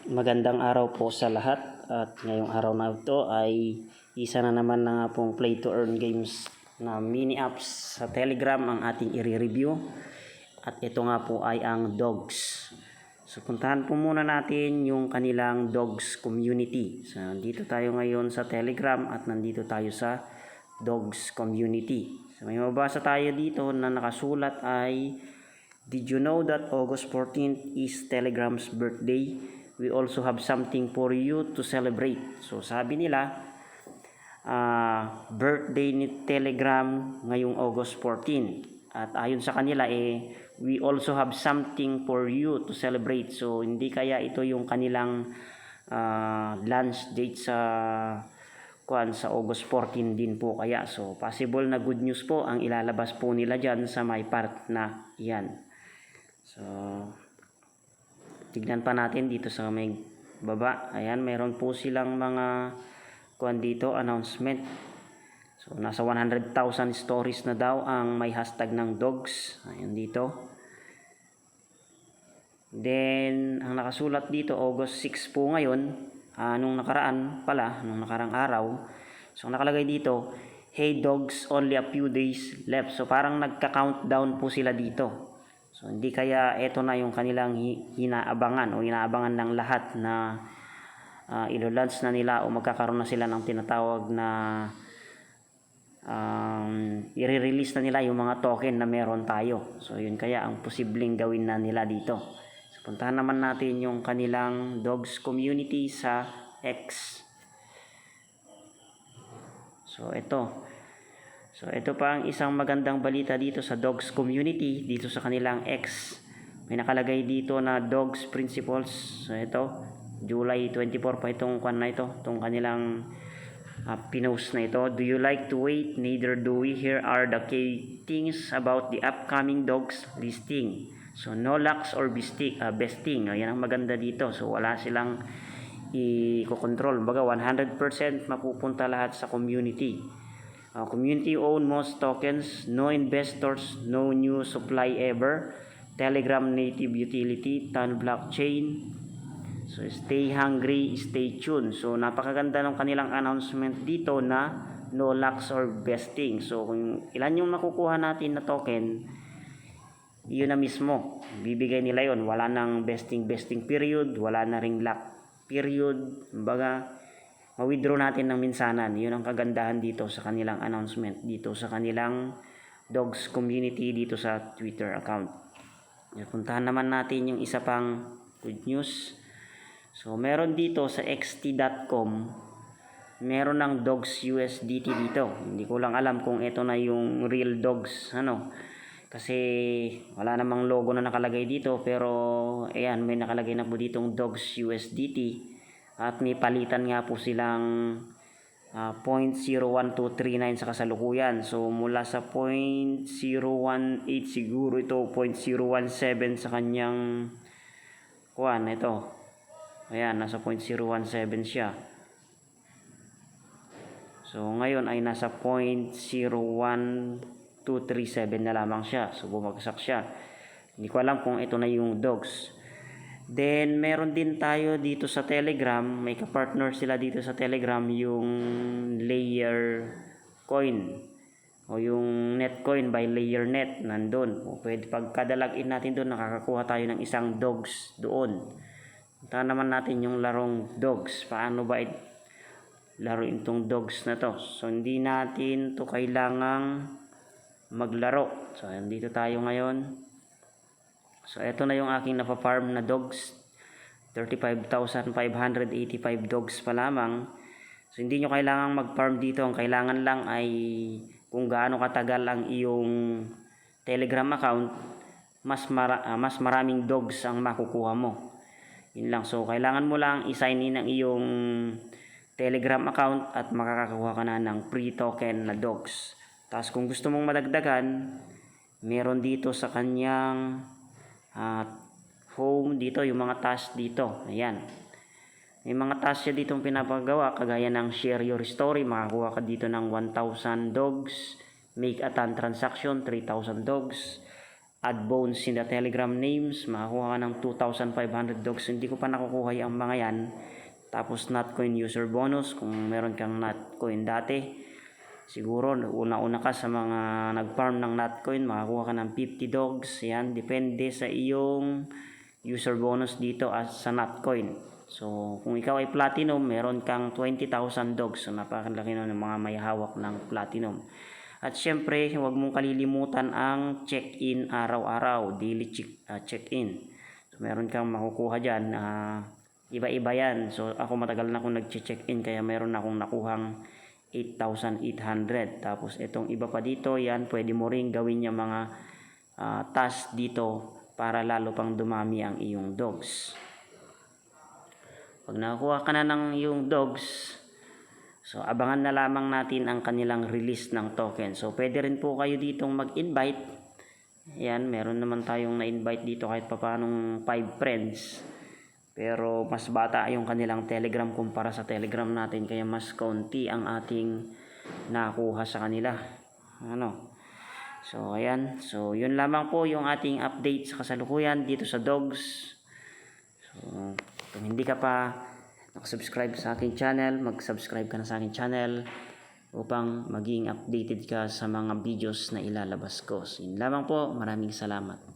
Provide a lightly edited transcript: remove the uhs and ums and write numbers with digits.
Magandang araw po sa lahat, at ngayong araw na ito ay isa na naman na nga pong play to earn games na mini apps sa Telegram ang ating i-review, at ito nga po ay ang Dogs. So puntahan po muna natin yung kanilang Dogs community. So nandito tayo ngayon sa Telegram at nandito tayo sa Dogs community. So may mabasa tayo dito na nakasulat ay, "Did you know that August 14th is Telegram's birthday? We also have something for you to celebrate." So sabi nila, birthday ni Telegram ngayong August 14. At ayon sa kanila we also have something for you to celebrate. So hindi kaya ito yung kanilang launch date sa August 14 din po kaya. So possible na good news po ang ilalabas po nila dyan sa may part na yan. So tignan pa natin dito sa may baba. Ayan, meron po silang mga dito, announcement. So nasa 100,000 stories na daw ang may hashtag ng Dogs. Ayan dito. Then ang nakasulat dito, August 6 po ngayon, nung nakarang araw. So nakalagay dito, "Hey Dogs, only a few days left." So parang nagka-countdown po sila dito. So hindi kaya ito na yung kanilang inaabangan ng lahat na ilo-launch na nila o magkakaroon na sila ng tinatawag na i-release na nila yung mga token na meron tayo. So yun kaya ang posibleng gawin na nila dito. So puntahan naman natin yung kanilang Dogs community sa X. So ito pa ang isang magandang balita dito sa Dogs community, dito sa kanilang X. May nakalagay dito na Dogs Principles. So ito, July 24 pa itong kanilang pinost na ito. "Do you like to wait? Neither do we. Here are the key things about the upcoming Dogs listing." So no locks or besting. Yan ang maganda dito. So wala silang i-control. Baga 100% mapupunta lahat sa community. Community own most tokens, no investors, no new supply ever. Telegram native utility, Ton blockchain. So stay hungry, stay tuned. So napakaganda ng kanilang announcement dito na no locks or vesting. So kung ilan yung makukuha natin na token, yun na mismo, bibigay nila yon. Wala nang vesting period, wala na ring lock period. Baga ma-withdraw natin ng minsanan. Yun ang kagandahan dito sa kanilang announcement, dito sa kanilang Dogs community, dito sa Twitter account. Puntahan naman natin yung isa pang good news. So meron dito sa xt.com, meron ng Dogs USDT dito. Hindi ko lang alam kung ito na yung real Dogs, kasi wala namang logo na nakalagay dito. Pero ayan, may nakalagay na po ditong Dogs USDT. At may palitan nga po silang 0.01239 sa kasalukuyan. So mula sa 0.018 siguro ito 0.017 sa kanyang ito. Ayan, nasa 0.017 siya. So ngayon ay nasa 0.01237 na lamang siya. So bumagsak siya. Hindi ko alam kung ito na yung Dogs. Then meron din tayo dito sa Telegram, may ka-partner sila dito sa Telegram, yung Layer Coin o yung Netcoin by LayerNet nandun. O pwede pagkadalagin natin doon, nakakakuha tayo ng isang Dogs doon. Puntahan naman natin yung larong Dogs. Paano ba laruin itong Dogs na to? So hindi natin to kailangang maglaro. So dito tayo ngayon. So ito na yung aking napafarm na Dogs. 35,585 Dogs pa lamang. So hindi nyo kailangang mag-farm dito. Ang kailangan lang ay kung gaano katagal ang iyong Telegram account, mas maraming Dogs ang makukuha mo. Yun lang. So kailangan mo lang i-sign in ang iyong Telegram account at makakakuha ka na ng free token na Dogs. Tapos kung gusto mong madagdagan, meron dito sa kanyang home dito yung mga task dito. Ayan, may mga task siya dito pinapagawa, kagaya ng share your story. Makakuha ka dito ng 1,000 Dogs, make a ton transaction 3,000 Dogs, add bones in the Telegram names, makakuha ka ng 2,500 dogs. Hindi ko pa nakukuha yung mga yan. Tapos Notcoin user bonus, kung meron kang Notcoin dati, siguro una-una ka sa mga nag-farm ng Notcoin, makakuha ka ng 50 dogs. Yan, depende sa iyong user bonus dito sa Notcoin. So kung ikaw ay platinum, meron kang 20,000 dogs. So napakalaki na ng mga may hawak ng platinum. At syempre, huwag mong kalilimutan ang check-in araw-araw, daily check-in. So meron kang makukuha dyan. Iba-iba yan. So ako matagal na akong nag-check-in, kaya meron na akong nakuhang 8,800. Tapos itong iba pa dito, yan pwede mo ring gawin yung mga task dito para lalo pang dumami ang iyong dogs. Pag nakakuha ka na ng iyong dogs, so abangan na lamang natin ang kanilang release ng token. So pwede rin po kayo ditong mag-invite. Yan, meron naman tayong na-invite dito kahit papanong 5 friends. Pero mas bata yung kanilang Telegram kumpara sa Telegram natin, kaya mas kaunti ang ating nakuha sa kanila. So ayan, so yun lamang po yung ating update sa kasalukuyan dito sa dogs. So kung hindi ka pa nakasubscribe sa aking channel, mag-subscribe ka na sa aking channel upang maging updated ka sa mga videos na ilalabas ko. So yun lamang po, maraming salamat.